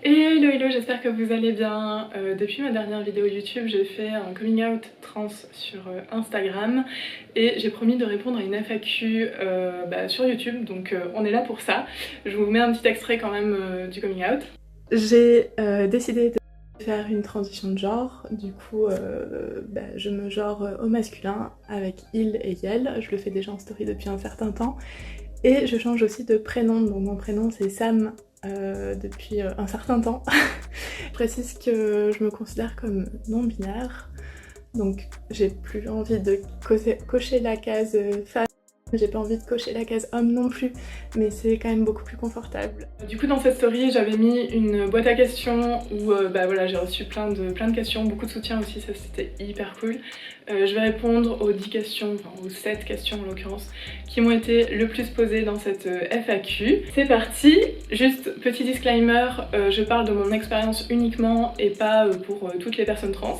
Hello hello, j'espère que vous allez bien. Depuis ma dernière vidéo YouTube, j'ai fait un coming out trans sur Instagram et j'ai promis de répondre à une FAQ sur YouTube, donc on est là pour ça. Je vous mets un petit extrait quand même du coming out. J'ai décidé de faire une transition de genre, du coup je me genre au masculin avec il et elle. Je le fais déjà en story depuis un certain temps et je change aussi de prénom, donc mon prénom c'est Sam depuis un certain temps. Je précise que je me considère comme non-binaire, donc j'ai plus envie de cocher la case femme, j'ai pas envie de cocher la case homme non plus, mais c'est quand même beaucoup plus confortable. Du coup dans cette story j'avais mis une boîte à questions où j'ai reçu plein de questions, beaucoup de soutien aussi, ça c'était hyper cool. Je vais répondre aux 10 questions, enfin aux 7 questions en l'occurrence, qui m'ont été le plus posées dans cette FAQ. C'est parti. Juste petit disclaimer, je parle de mon expérience uniquement et pas pour toutes les personnes trans.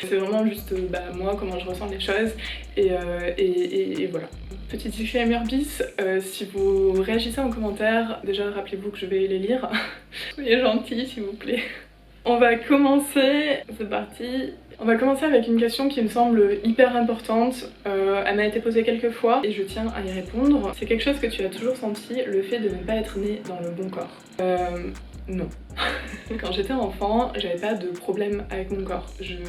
C'est vraiment juste moi, comment je ressens les choses et voilà. Petit disclaimer bis, si vous réagissez en commentaire, déjà rappelez-vous que je vais les lire. Soyez gentils s'il vous plaît. On va commencer, c'est parti. On va commencer avec une question qui me semble hyper importante. Elle m'a été posée quelques fois et je tiens à y répondre. C'est quelque chose que tu as toujours senti, le fait de ne pas être né dans le bon corps? Non. Quand j'étais enfant, j'avais pas de problème avec mon corps.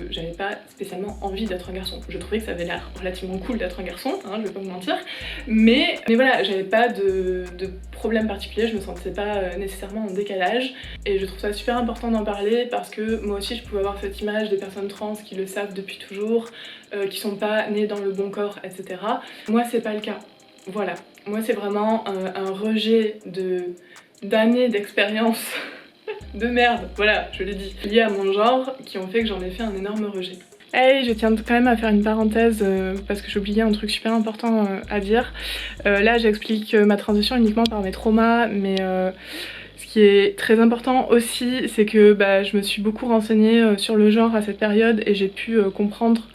J'avais pas spécialement envie d'être un garçon. Je trouvais que ça avait l'air relativement cool d'être un garçon, hein, je vais pas vous mentir. Mais voilà, j'avais pas de problème particulier, je me sentais pas nécessairement en décalage. Et je trouve ça super important d'en parler parce que moi aussi je pouvais avoir cette image des personnes trans qui le savent depuis toujours, qui sont pas nées dans le bon corps, etc. Moi c'est pas le cas. Voilà. Moi c'est vraiment un rejet d'années d'expérience de merde, voilà, je l'ai dit, liées à mon genre, qui ont fait que j'en ai fait un énorme rejet. Hey, je tiens quand même à faire une parenthèse parce que j'ai oublié un truc super important à dire. Là j'explique ma transition uniquement par mes traumas, mais ce qui est très important aussi, c'est que je me suis beaucoup renseignée sur le genre à cette période et j'ai pu comprendre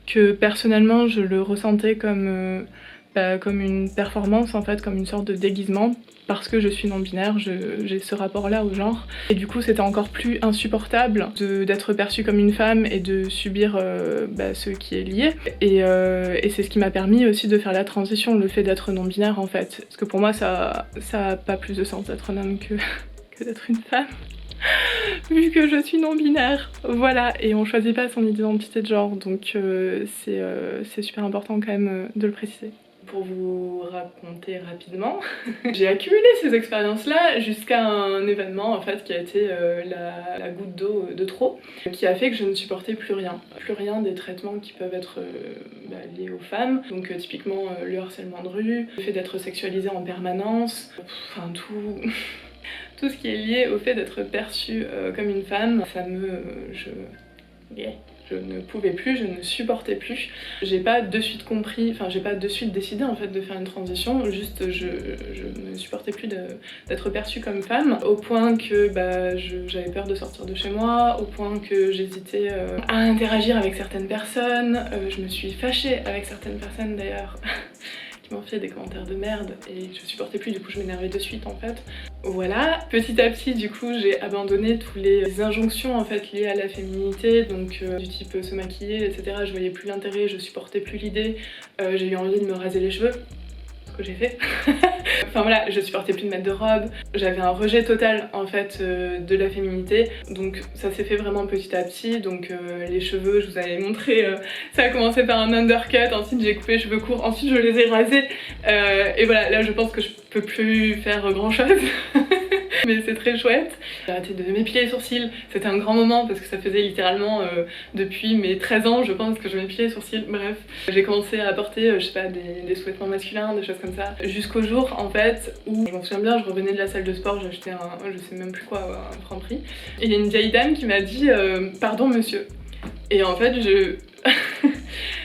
que personnellement je le ressentais comme une performance en fait, comme une sorte de déguisement. Parce que je suis non-binaire, j'ai ce rapport-là au genre. Et du coup, c'était encore plus insupportable d'être perçue comme une femme et de subir ce qui est lié. Et c'est ce qui m'a permis aussi de faire la transition, le fait d'être non-binaire en fait. Parce que pour moi, ça a pas plus de sens d'être un homme que d'être une femme. Vu que je suis non-binaire, voilà, et on choisit pas son identité de genre, donc c'est super important quand même de le préciser. Pour vous raconter rapidement, j'ai accumulé ces expériences-là jusqu'à un événement en fait qui a été la goutte d'eau de trop, qui a fait que je ne supportais plus rien des traitements qui peuvent être liés aux femmes, donc typiquement le harcèlement de rue, le fait d'être sexualisée en permanence, enfin tout ce qui est lié au fait d'être perçue comme une femme, je ne pouvais plus, je ne supportais plus. J'ai pas de suite compris, enfin j'ai pas de suite décidé en fait de faire une transition, juste je ne supportais plus d'être perçue comme femme, au point que j'avais peur de sortir de chez moi, au point que j'hésitais à interagir avec certaines personnes, je me suis fâchée avec certaines personnes d'ailleurs. Qui m'ont fait des commentaires de merde et je supportais plus, du coup je m'énervais de suite en fait. Voilà, petit à petit du coup j'ai abandonné tous les injonctions en fait liées à la féminité, donc du type se maquiller, etc. Je voyais plus l'intérêt, je supportais plus l'idée, j'ai eu envie de me raser les cheveux, ce que j'ai fait. Enfin voilà, je supportais plus de mettre de robe, j'avais un rejet total en fait de la féminité, donc ça s'est fait vraiment petit à petit, donc les cheveux, je vous avais montré, ça a commencé par un undercut, ensuite j'ai coupé les cheveux courts, ensuite je les ai rasés, et voilà, là je pense que je peux plus faire grand chose. Mais c'est très chouette. J'ai arrêté de m'épiler les sourcils, c'était un grand moment parce que ça faisait littéralement depuis mes 13 ans je pense que je m'épilais les sourcils, bref. J'ai commencé à porter, je sais pas, des sous-vêtements masculins, des choses comme ça, jusqu'au jour en fait où, je m'en souviens bien, je revenais de la salle de sport, j'ai acheté je sais même plus quoi, un Franprix, et il y a une vieille dame qui m'a dit pardon monsieur. Et en fait j'ai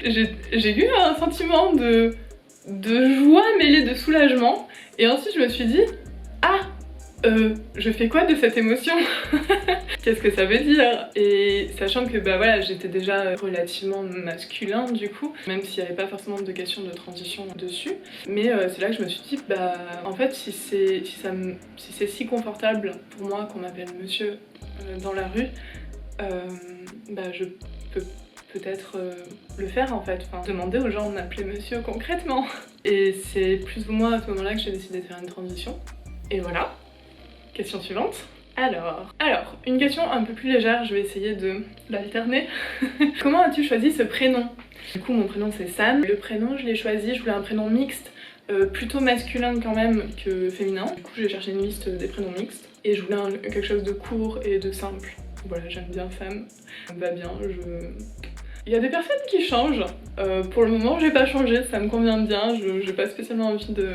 eu un sentiment de joie mêlée de soulagement, et ensuite je me suis dit ah je fais quoi de cette émotion? qu'est-ce que ça veut dire? Et sachant que bah voilà, j'étais déjà relativement masculin du coup, même s'il n'y avait pas forcément de question de transition dessus. Mais c'est là que je me suis dit, bah en fait si c'est si confortable pour moi qu'on m'appelle monsieur dans la rue, bah je peux peut-être le faire en fait, enfin demander aux gens de m'appeler monsieur concrètement. Et c'est plus ou moins à ce moment-là que j'ai décidé de faire une transition. Et voilà. Question suivante. Alors, une question un peu plus légère, je vais essayer de l'alterner. Comment as-tu choisi ce prénom? Du coup, mon prénom c'est Sam. Le prénom, je l'ai choisi, je voulais un prénom mixte, plutôt masculin quand même que féminin. Du coup, j'ai cherché une liste des prénoms mixtes et je voulais quelque chose de court et de simple. Voilà, j'aime bien Sam, ça me va bien, Il y a des personnes qui changent. Pour le moment, j'ai pas changé, ça me convient bien. J'ai pas spécialement envie de,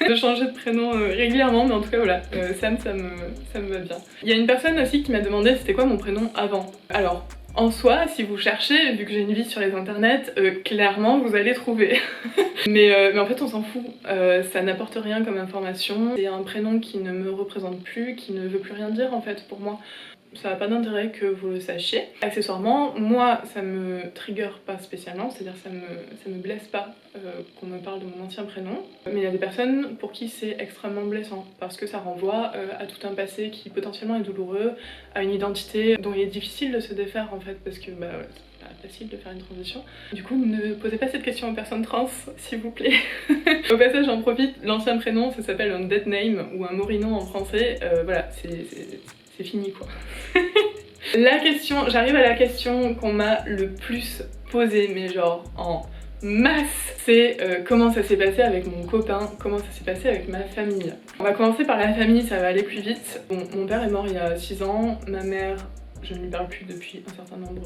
de changer de prénom régulièrement, mais en tout cas voilà, Sam, ça me va bien. Il y a une personne aussi qui m'a demandé c'était quoi mon prénom avant. Alors, en soi, si vous cherchez, vu que j'ai une vie sur les internets, clairement vous allez trouver. mais en fait on s'en fout, ça n'apporte rien comme information. C'est un prénom qui ne me représente plus, qui ne veut plus rien dire en fait pour moi. Ça n'a pas d'intérêt que vous le sachiez. Accessoirement, moi ça me trigger pas spécialement, c'est-à-dire ça me blesse pas qu'on me parle de mon ancien prénom. Mais il y a des personnes pour qui c'est extrêmement blessant, parce que ça renvoie à tout un passé qui potentiellement est douloureux, à une identité dont il est difficile de se défaire en fait, parce que bah c'est pas facile de faire une transition. Du coup, ne posez pas cette question aux personnes trans, s'il vous plaît. Au passage, j'en profite, l'ancien prénom, ça s'appelle un dead name, ou un morinon en français, voilà, c'est fini quoi. J'arrive à la question qu'on m'a le plus posée, mais genre en masse, c'est comment ça s'est passé avec mon copain, comment ça s'est passé avec ma famille. On va commencer par la famille, ça va aller plus vite. Bon, mon père est mort il y a 6 ans, ma mère, je ne lui parle plus depuis un certain nombre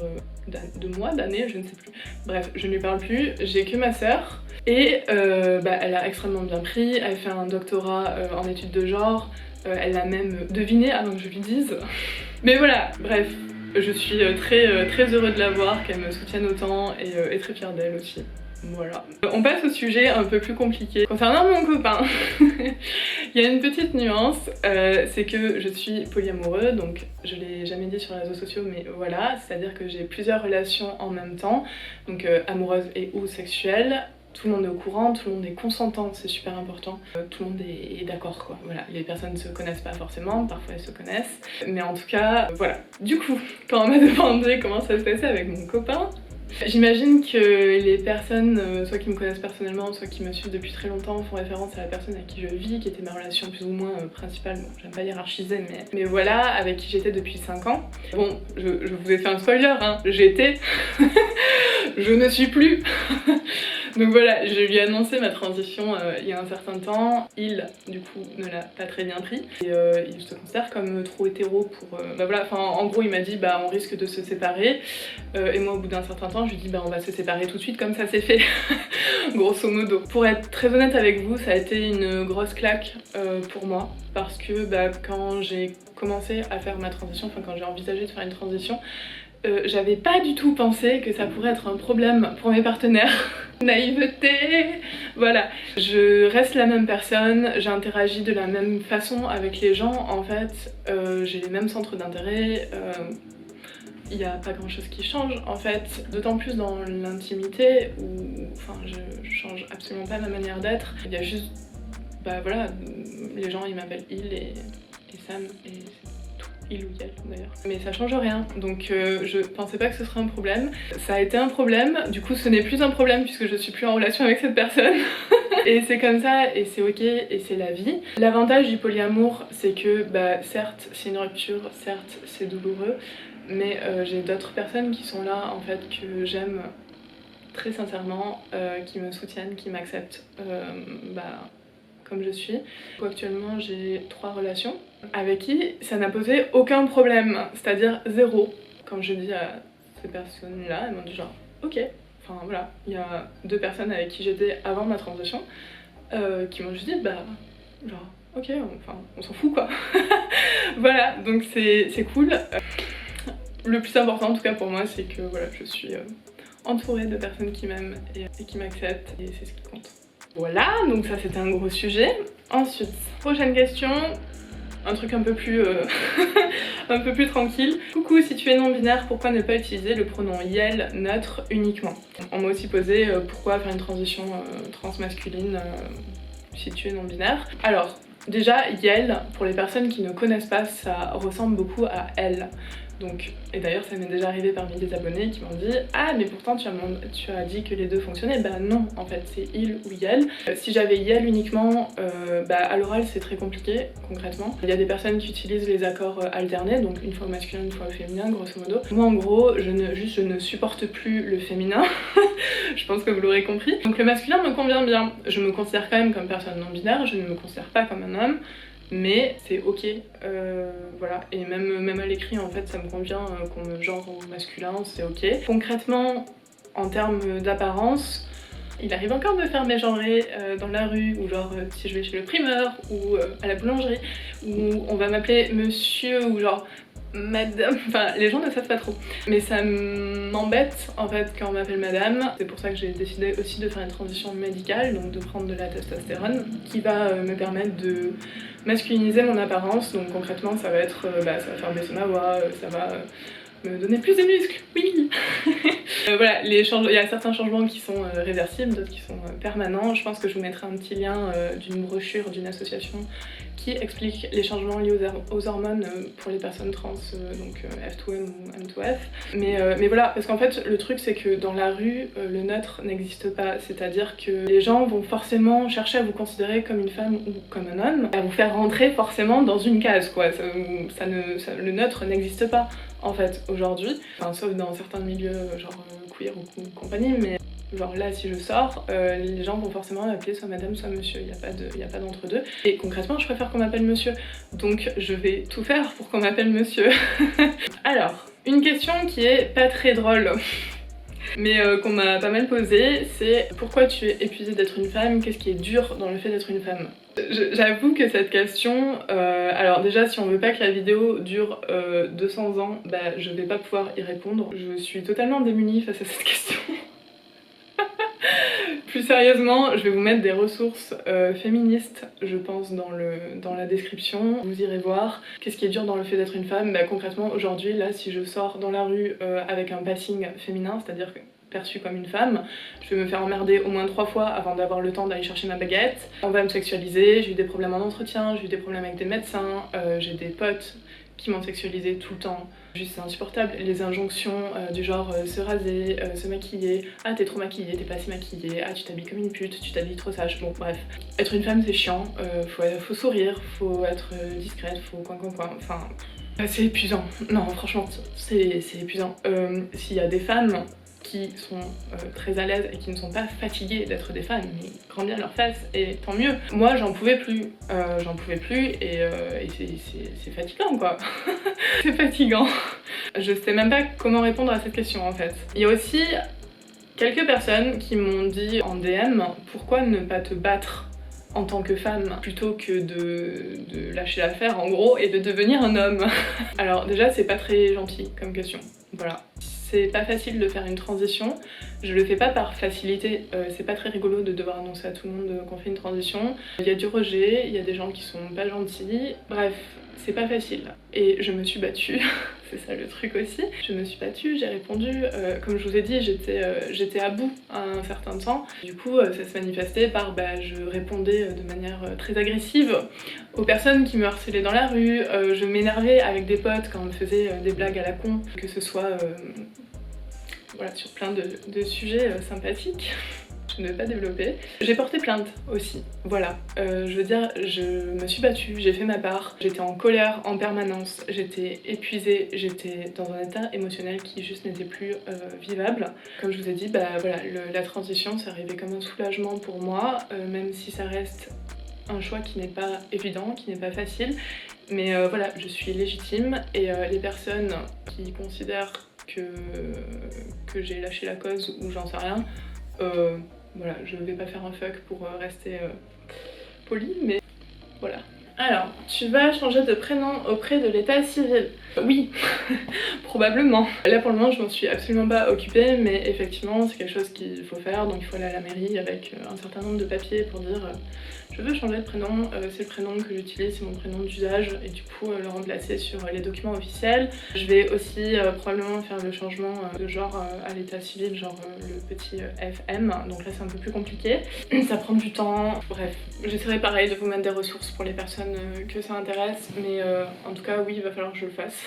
de mois, d'années, je ne sais plus. Bref, je ne lui parle plus, j'ai que ma sœur. Et bah, elle a extrêmement bien pris, elle fait un doctorat en études de genre, elle l'a même deviné avant que je lui dise. Mais voilà, bref, je suis très heureux de la voir, qu'elle me soutienne autant et très fière d'elle aussi. Voilà. On passe au sujet un peu plus compliqué. Concernant mon copain, il y a une petite nuance, c'est que je suis polyamoureux, donc je l'ai jamais dit sur les réseaux sociaux, mais voilà, c'est-à-dire que j'ai plusieurs relations en même temps, donc amoureuses et ou sexuelles. Tout le monde est au courant, tout le monde est consentant, c'est super important. Tout le monde est d'accord quoi. Voilà, les personnes ne se connaissent pas forcément, parfois elles se connaissent. Mais en tout cas, voilà. Du coup, quand on m'a demandé comment ça se passait avec mon copain, j'imagine que les personnes, soit qui me connaissent personnellement, soit qui me suivent depuis très longtemps, font référence à la personne avec qui je vis, qui était ma relation plus ou moins principale. Bon, j'aime pas hiérarchiser, mais voilà, avec qui j'étais depuis 5 ans. Bon, je vous ai fait un spoiler, hein, j'étais... je ne suis plus. Donc voilà, je lui ai annoncé ma transition il y a un certain temps. Il, du coup, ne l'a pas très bien pris. Et il se considère comme trop hétéro pour... bah voilà, enfin, en gros, il m'a dit, bah on risque de se séparer. Et moi, au bout d'un certain temps, je lui ai dit, bah on va se séparer tout de suite, comme ça c'est fait. Grosso modo. Pour être très honnête avec vous, ça a été une grosse claque pour moi. Parce que bah, quand j'ai commencé à faire ma transition, enfin quand j'ai envisagé de faire une transition, j'avais pas du tout pensé que ça pourrait être un problème pour mes partenaires. Naïveté, voilà. Je reste la même personne, j'interagis de la même façon avec les gens, en fait, j'ai les mêmes centres d'intérêt, il n'y a pas grand chose qui change en fait, d'autant plus dans l'intimité où enfin, je change absolument pas ma manière d'être, il y a juste, bah voilà, les gens ils m'appellent il et Sam et il ou elle d'ailleurs. Mais ça change rien, donc je pensais pas que ce serait un problème. Ça a été un problème, du coup ce n'est plus un problème puisque je suis plus en relation avec cette personne. Et c'est comme ça, et c'est ok, et c'est la vie. L'avantage du polyamour, c'est que bah certes c'est une rupture, certes c'est douloureux, mais j'ai d'autres personnes qui sont là en fait que j'aime très sincèrement, qui me soutiennent, qui m'acceptent. Bah, comme je suis. Actuellement j'ai 3 relations avec qui ça n'a posé aucun problème, c'est-à-dire 0. Quand je dis à ces personnes-là, elles m'ont dit genre ok, enfin voilà, il y a 2 personnes avec qui j'étais avant ma transition qui m'ont juste dit bah genre ok, on s'en fout quoi. Voilà, donc c'est cool. Le plus important en tout cas pour moi c'est que voilà, je suis entourée de personnes qui m'aiment et qui m'acceptent et c'est ce qui compte. Voilà, donc ça c'était un gros sujet. Ensuite, prochaine question, un truc un peu plus un peu plus tranquille. Coucou, si tu es non-binaire, pourquoi ne pas utiliser le pronom YEL neutre uniquement? On m'a aussi posé pourquoi faire une transition transmasculine si tu es non-binaire. Alors, déjà, YEL, pour les personnes qui ne connaissent pas, ça ressemble beaucoup à elle. Donc, et d'ailleurs ça m'est déjà arrivé parmi des abonnés qui m'ont dit « Ah mais pourtant tu as dit que les deux fonctionnaient ». Bah non, en fait c'est il ou yel. Si j'avais yel uniquement, à l'oral c'est très compliqué concrètement. Il y a des personnes qui utilisent les accords alternés, donc une fois au masculin, une fois au féminin grosso modo. Moi en gros, je ne supporte plus le féminin, je pense que vous l'aurez compris. Donc le masculin me convient bien. Je me considère quand même comme personne non binaire, je ne me considère pas comme un homme. Mais c'est ok, voilà, et même à l'écrit en fait ça me convient qu'on me genre au masculin, c'est ok. Concrètement, en termes d'apparence, il arrive encore de me faire mégenrer dans la rue, ou genre si je vais chez le primeur, ou à la boulangerie, où on va m'appeler monsieur, ou genre madame, enfin les gens ne savent pas trop. Mais ça m'embête en fait quand on m'appelle madame. C'est pour ça que j'ai décidé aussi de faire une transition médicale, donc de prendre de la testostérone, qui va me permettre de masculiniser mon apparence. Donc concrètement ça va être, ça va faire baisser ma voix, ça va me donner plus de muscles, oui. Voilà, il y a certains changements qui sont réversibles, d'autres qui sont permanents. Je pense que je vous mettrai un petit lien d'une brochure d'une association qui explique les changements liés aux hormones pour les personnes trans, donc F2M ou M2F. Mais voilà, parce qu'en fait le truc c'est que dans la rue, le neutre n'existe pas, c'est-à-dire que les gens vont forcément chercher à vous considérer comme une femme ou comme un homme, à vous faire rentrer forcément dans une case quoi, le neutre n'existe pas en fait aujourd'hui, enfin sauf dans certains milieux genre queer ou compagnie, mais genre là si je sors, les gens vont forcément m'appeler soit madame soit monsieur, il n'y a pas d'entre-deux. Et concrètement je préfère qu'on m'appelle monsieur, donc je vais tout faire pour qu'on m'appelle monsieur. Alors, une question qui est pas très drôle, mais qu'on m'a pas mal posée, c'est pourquoi tu es épuisée d'être une femme, qu'est-ce qui est dur dans le fait d'être une femme? J'avoue que cette question, alors déjà si on veut pas que la vidéo dure 200 ans, je vais pas pouvoir y répondre. Je suis totalement démunie face à cette question. Plus sérieusement, je vais vous mettre des ressources féministes, je pense, dans la description. Vous irez voir. Qu'est-ce qui est dur dans le fait d'être une femme? Concrètement, aujourd'hui, là, si je sors dans la rue avec un passing féminin, c'est-à-dire perçue comme une femme, je vais me faire emmerder au moins 3 fois avant d'avoir le temps d'aller chercher ma baguette. On va me sexualiser, j'ai eu des problèmes en entretien, j'ai eu des problèmes avec des médecins, j'ai des potes qui m'ont sexualisée tout le temps. Juste c'est insupportable, les injonctions du genre se raser, se maquiller, ah t'es trop maquillée, t'es pas assez maquillée, ah tu t'habilles comme une pute, tu t'habilles trop sage, bon bref. Être une femme c'est chiant, faut sourire, faut être discrète, faut coin, enfin... c'est épuisant, non franchement c'est épuisant. S'il y a des femmes qui sont très à l'aise et qui ne sont pas fatiguées d'être des femmes, mais grand bien leur face et tant mieux. Moi j'en pouvais plus et c'est fatigant quoi. C'est fatigant. Je sais même pas comment répondre à cette question en fait. Il y a aussi quelques personnes qui m'ont dit en DM pourquoi ne pas te battre en tant que femme plutôt que de lâcher l'affaire en gros et de devenir un homme. Alors déjà c'est pas très gentil comme question, voilà. C'est pas facile de faire une transition, je le fais pas par facilité, c'est pas très rigolo de devoir annoncer à tout le monde qu'on fait une transition. Il y a du rejet, il y a des gens qui sont pas gentils, bref, c'est pas facile. Et je me suis battue, c'est ça le truc aussi. Je me suis battue, j'ai répondu, comme je vous ai dit, j'étais à bout à un certain temps. Du coup, ça se manifestait par, je répondais de manière très agressive aux personnes qui me harcelaient dans la rue, je m'énervais avec des potes quand on me faisait des blagues à la con, que ce soit voilà, sur plein de sujets sympathiques. Je ne vais pas développer. J'ai porté plainte aussi, voilà. Je veux dire, je me suis battue, j'ai fait ma part, j'étais en colère en permanence, j'étais épuisée, j'étais dans un état émotionnel qui juste n'était plus vivable. Comme je vous ai dit, voilà, la transition, c'est arrivé comme un soulagement pour moi, même si ça reste un choix qui n'est pas évident, qui n'est pas facile. Mais voilà, je suis légitime et les personnes qui considèrent que j'ai lâché la cause ou j'en sais rien, voilà, je vais pas faire un fuck pour rester poli, mais voilà. Alors, tu vas changer de prénom auprès de l'état civil. Oui, probablement. Là pour le moment je m'en suis absolument pas occupée, mais effectivement c'est quelque chose qu'il faut faire, donc il faut aller à la mairie avec un certain nombre de papiers pour dire je veux changer de prénom, c'est le prénom que j'utilise, c'est mon prénom d'usage, et du coup le remplacer sur les documents officiels. Je vais aussi probablement faire le changement de genre à l'état civil, genre le petit FM, donc là c'est un peu plus compliqué. Ça prend du temps, bref, j'essaierai pareil de vous mettre des ressources pour les personnes que ça intéresse, mais en tout cas oui, il va falloir que je le fasse.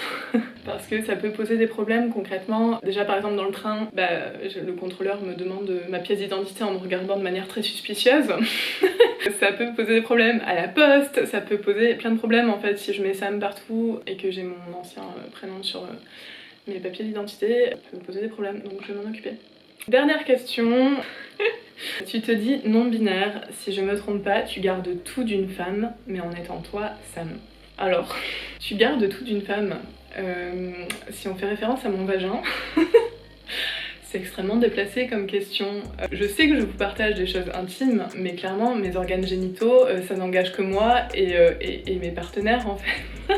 Parce que ça peut poser des problèmes concrètement. Déjà par exemple dans le train, le contrôleur me demande ma pièce d'identité en me regardant de manière très suspicieuse. Ça peut poser des problèmes à la poste, ça peut poser plein de problèmes en fait si je mets Sam partout et que j'ai mon ancien prénom sur mes papiers d'identité, ça peut poser des problèmes, donc je vais m'en occuper. Dernière question. Tu te dis non-binaire, si je me trompe pas, tu gardes tout d'une femme, mais en étant toi, Sam. Alors, tu gardes tout d'une femme. Si on fait référence à mon vagin, c'est extrêmement déplacé comme question. Je sais que je vous partage des choses intimes, mais clairement mes organes génitaux, ça n'engage que moi et mes partenaires en fait.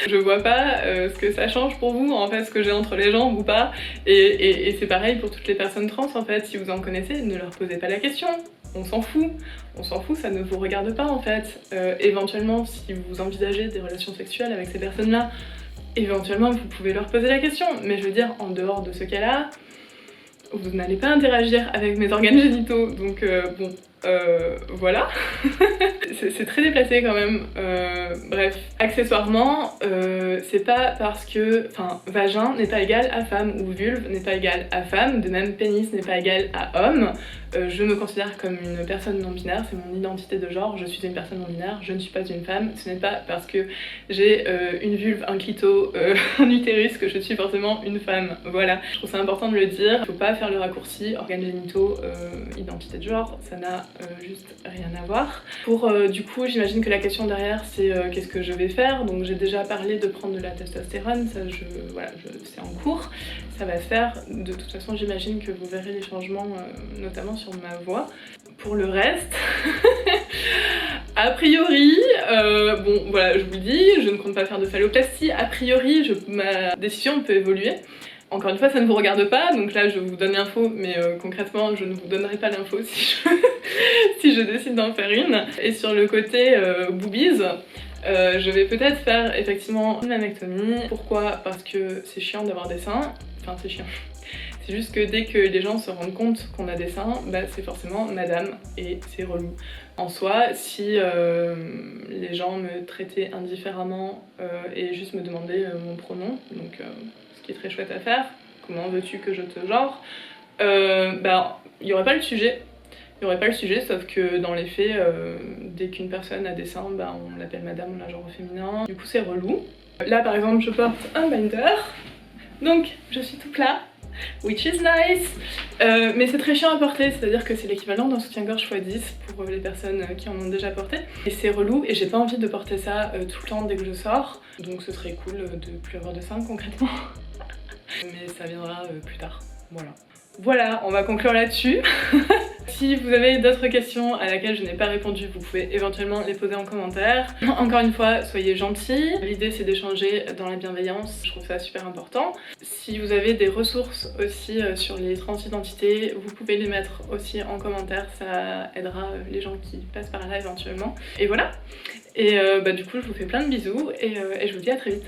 Je vois pas ce que ça change pour vous, en fait, ce que j'ai entre les jambes ou pas. Et c'est pareil pour toutes les personnes trans, en fait. Si vous en connaissez, ne leur posez pas la question. On s'en fout. On s'en fout, ça ne vous regarde pas, en fait. Éventuellement, si vous envisagez des relations sexuelles avec ces personnes-là, éventuellement, vous pouvez leur poser la question. Mais je veux dire, en dehors de ce cas-là, vous n'allez pas interagir avec mes organes génitaux. Donc, bon... voilà. C'est très déplacé quand même. Bref, accessoirement, c'est pas parce que... Enfin, vagin n'est pas égal à femme, ou vulve n'est pas égal à femme, de même pénis n'est pas égal à homme. Je me considère comme une personne non-binaire, c'est mon identité de genre, je suis une personne non-binaire, je ne suis pas une femme. Ce n'est pas parce que j'ai une vulve, un clito, un utérus que je suis forcément une femme. Voilà, je trouve ça important de le dire. Il faut pas faire le raccourci organes génitaux, identité de genre, ça n'a juste rien à voir. Pour du coup, j'imagine que la question derrière c'est qu'est-ce que je vais faire. Donc j'ai déjà parlé de prendre de la testostérone, ça c'est en cours, ça va se faire. De toute façon, j'imagine que vous verrez les changements, notamment sur ma voix. Pour le reste, a priori, bon voilà, je vous le dis, je ne compte pas faire de phalloplastie. A priori, ma décision peut évoluer. Encore une fois, ça ne vous regarde pas, donc là je vous donne l'info, mais concrètement je ne vous donnerai pas l'info si je décide d'en faire une. Et sur le côté boobies, je vais peut-être faire effectivement une mammectomie. Pourquoi? Parce que c'est chiant d'avoir des seins, enfin c'est chiant. C'est juste que dès que les gens se rendent compte qu'on a des seins, c'est forcément madame et c'est relou. En soi, si les gens me traitaient indifféremment et juste me demandaient mon pronom, donc ce qui est très chouette à faire, comment veux-tu que je te genre, il n'y aurait pas le sujet. Il n'y aurait pas le sujet, sauf que dans les faits, dès qu'une personne a des seins, on l'appelle madame, on l'a genre au féminin. Du coup c'est relou. Là par exemple je porte un binder, donc je suis tout plat. Which is nice, mais c'est très chiant à porter, c'est-à-dire que c'est l'équivalent d'un soutien-gorge x10 pour les personnes qui en ont déjà porté. Et c'est relou et j'ai pas envie de porter ça tout le temps dès que je sors, donc ce serait cool de plus avoir de seins concrètement. Mais ça viendra plus tard, voilà. Voilà, on va conclure là-dessus. Si vous avez d'autres questions à laquelle je n'ai pas répondu, vous pouvez éventuellement les poser en commentaire. Encore une fois, soyez gentils. L'idée c'est d'échanger dans la bienveillance, je trouve ça super important. Si vous avez des ressources aussi sur les transidentités, vous pouvez les mettre aussi en commentaire, ça aidera les gens qui passent par là éventuellement. Et voilà. Et du coup je vous fais plein de bisous et je vous dis à très vite.